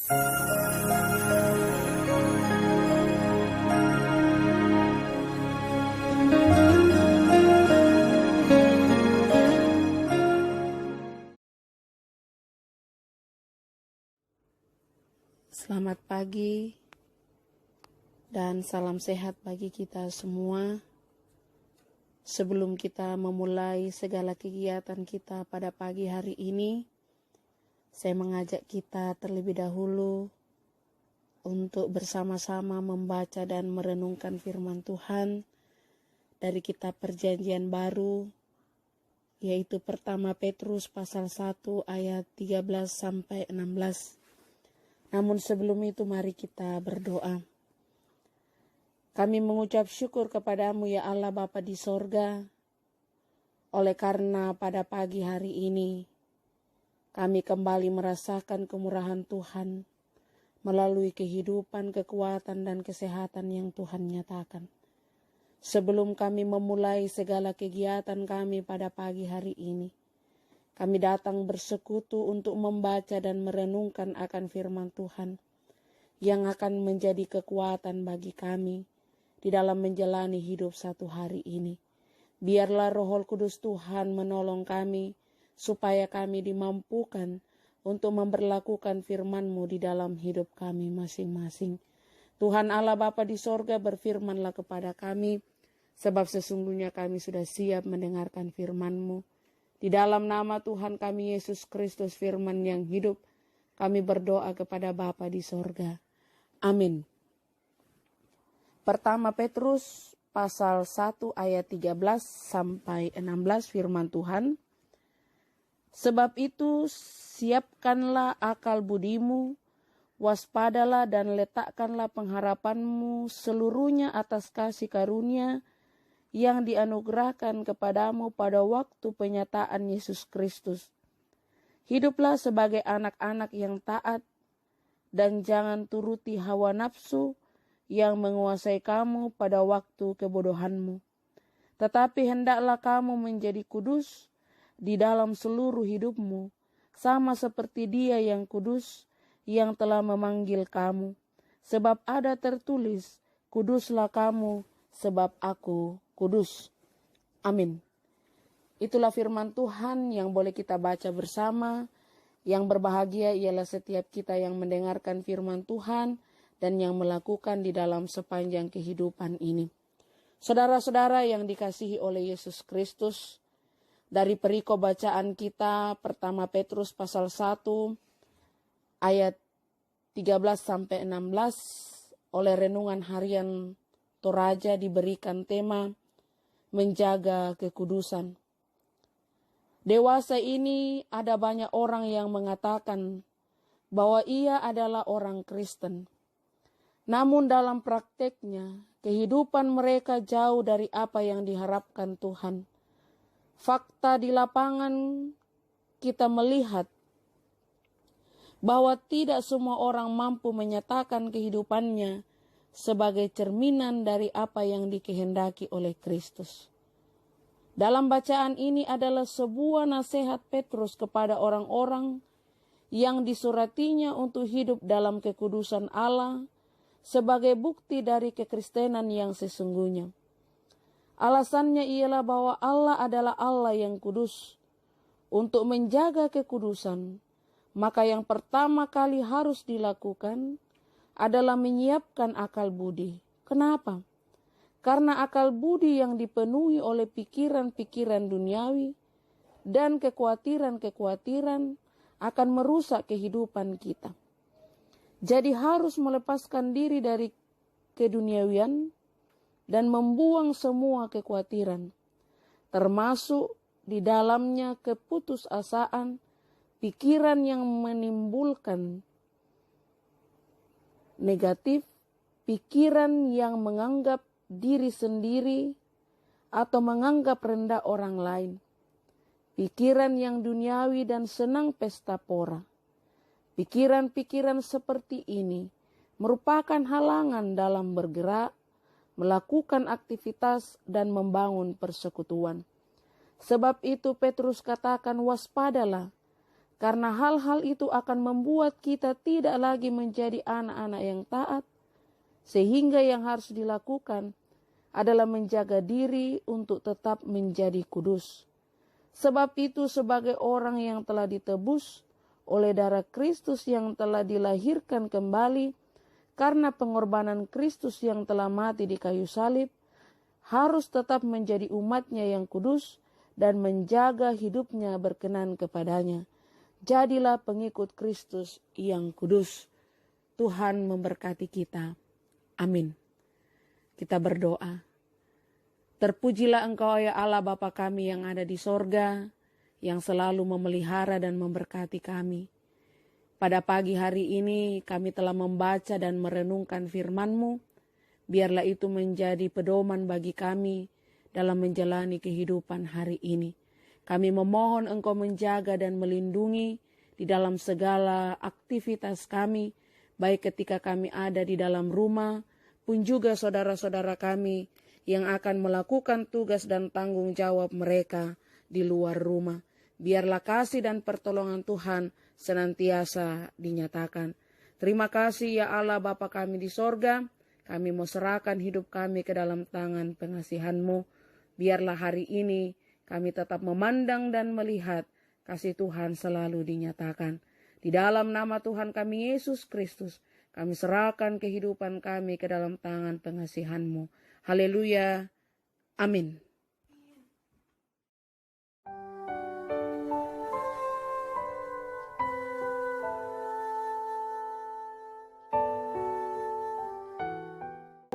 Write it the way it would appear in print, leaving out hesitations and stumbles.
Selamat pagi dan salam sehat bagi kita semua. Sebelum kita memulai segala kegiatan kita pada pagi hari ini, saya mengajak kita terlebih dahulu untuk bersama-sama membaca dan merenungkan firman Tuhan dari kitab Perjanjian Baru, yaitu pertama Petrus pasal 1 ayat 13 sampai 16. Namun sebelum itu mari kita berdoa. Kami mengucap syukur kepadamu ya Allah Bapa di sorga, oleh karena pada pagi hari ini kami kembali merasakan kemurahan Tuhan melalui kehidupan, kekuatan, dan kesehatan yang Tuhan nyatakan. Sebelum kami memulai segala kegiatan kami pada pagi hari ini, kami datang bersekutu untuk membaca dan merenungkan akan firman Tuhan yang akan menjadi kekuatan bagi kami di dalam menjalani hidup satu hari ini. Biarlah Roh Kudus Tuhan menolong kami supaya kami dimampukan untuk memberlakukan firman-Mu di dalam hidup kami masing-masing. Tuhan Allah Bapa di sorga, berfirmanlah kepada kami, sebab sesungguhnya kami sudah siap mendengarkan firman-Mu. Di dalam nama Tuhan kami Yesus Kristus firman yang hidup, kami berdoa kepada Bapa di sorga. Amin. Pertama Petrus pasal 1 ayat 13 sampai 16 firman Tuhan. Sebab itu siapkanlah akal budimu, waspadalah dan letakkanlah pengharapanmu seluruhnya atas kasih karunia yang dianugerahkan kepadamu pada waktu penyataan Yesus Kristus. Hiduplah sebagai anak-anak yang taat dan jangan turuti hawa nafsu yang menguasai kamu pada waktu kebodohanmu. Tetapi hendaklah kamu menjadi kudus di dalam seluruh hidupmu, sama seperti Dia yang kudus yang telah memanggil kamu. Sebab ada tertulis, kuduslah kamu sebab aku kudus. Amin. Itulah firman Tuhan yang boleh kita baca bersama. Yang berbahagia ialah setiap kita yang mendengarkan firman Tuhan dan yang melakukan di dalam sepanjang kehidupan ini. Saudara-saudara yang dikasihi oleh Yesus Kristus, dari perikop bacaan kita pertama Petrus pasal 1 ayat 13 sampai 16, oleh renungan harian Toraja diberikan tema menjaga kekudusan. Dewasa ini ada banyak orang yang mengatakan bahwa ia adalah orang Kristen. Namun dalam prakteknya, kehidupan mereka jauh dari apa yang diharapkan Tuhan. Fakta di lapangan kita melihat bahwa tidak semua orang mampu menyatakan kehidupannya sebagai cerminan dari apa yang dikehendaki oleh Kristus. Dalam bacaan ini adalah sebuah nasihat Petrus kepada orang-orang yang disuratinya untuk hidup dalam kekudusan Allah sebagai bukti dari kekristenan yang sesungguhnya. Alasannya ialah bahwa Allah adalah Allah yang kudus. Untuk menjaga kekudusan, maka yang pertama kali harus dilakukan adalah menyiapkan akal budi. Kenapa? Karena akal budi yang dipenuhi oleh pikiran-pikiran duniawi dan kekhawatiran-kekhawatiran akan merusak kehidupan kita. Jadi harus melepaskan diri dari keduniawian dan membuang semua kekhawatiran, termasuk di dalamnya keputusasaan, pikiran yang menimbulkan negatif, pikiran yang menganggap diri sendiri atau menganggap rendah orang lain, pikiran yang duniawi dan senang pesta pora. Pikiran-pikiran seperti ini merupakan halangan dalam bergerak, melakukan aktivitas dan membangun persekutuan. Sebab itu Petrus katakan waspadalah Karena hal-hal itu akan membuat kita tidak lagi menjadi anak-anak yang taat, sehingga yang harus dilakukan adalah menjaga diri untuk tetap menjadi kudus. Sebab itu sebagai orang yang telah ditebus oleh darah Kristus yang telah dilahirkan kembali karena pengorbanan Kristus yang telah mati di kayu salib, harus tetap menjadi umatnya yang kudus dan menjaga hidupnya berkenan kepadanya. Jadilah pengikut Kristus yang kudus. Tuhan memberkati kita. Amin. Kita berdoa. Terpujilah Engkau ya Allah Bapa kami yang ada di sorga, yang selalu memelihara dan memberkati kami. Pada pagi hari ini kami telah membaca dan merenungkan firman-Mu. Biarlah itu menjadi pedoman bagi kami dalam menjalani kehidupan hari ini. Kami memohon Engkau menjaga dan melindungi di dalam segala aktivitas kami, baik ketika kami ada di dalam rumah, pun juga saudara-saudara kami yang akan melakukan tugas dan tanggung jawab mereka di luar rumah. Biarlah kasih dan pertolongan Tuhan senantiasa dinyatakan. Terima kasih ya Allah Bapa kami di sorga, kami mau serahkan hidup kami ke dalam tangan pengasihan-Mu. Biarlah hari ini kami tetap memandang dan melihat kasih Tuhan selalu dinyatakan. Di dalam nama Tuhan kami Yesus Kristus, kami serahkan kehidupan kami ke dalam tangan pengasihan-Mu. Haleluya. Amin.